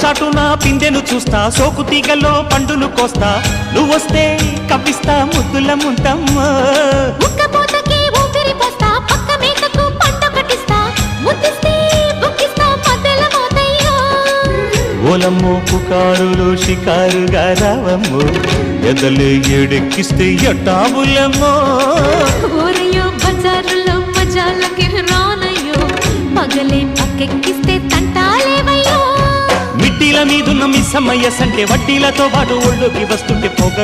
చాటున పిందెను చూస్తా, సోకు తీగల్లో పండును కోస్తా, నువ్వొస్తే కప్పిస్తా ముద్దుల ముంతమ్మ. ఉక్కపోతకి ఊపిరి పోస్తా, పక్క మేకకు పంట కట్టిస్తా, ముద్దిస్తే బుక్కిస్తా మధ్యల మోతయ్యో. ఓలమ్మో పుకారులు షికారుగా రావమ్మో, ఎదలు ఎడెక్కిస్తే ఎట్టాబులమ్మో. ఊరయ్యో బజారులో మజాలకి రానయ్యో, పగలే పక్కెక్కిస్తే తంటాలేవయ్యో. మిట్టిల మీదున్న మిస్సమ్మయ్య సంటే వడ్డీలతో పాటు ఒళ్ళోకి వస్తుంటే పొగ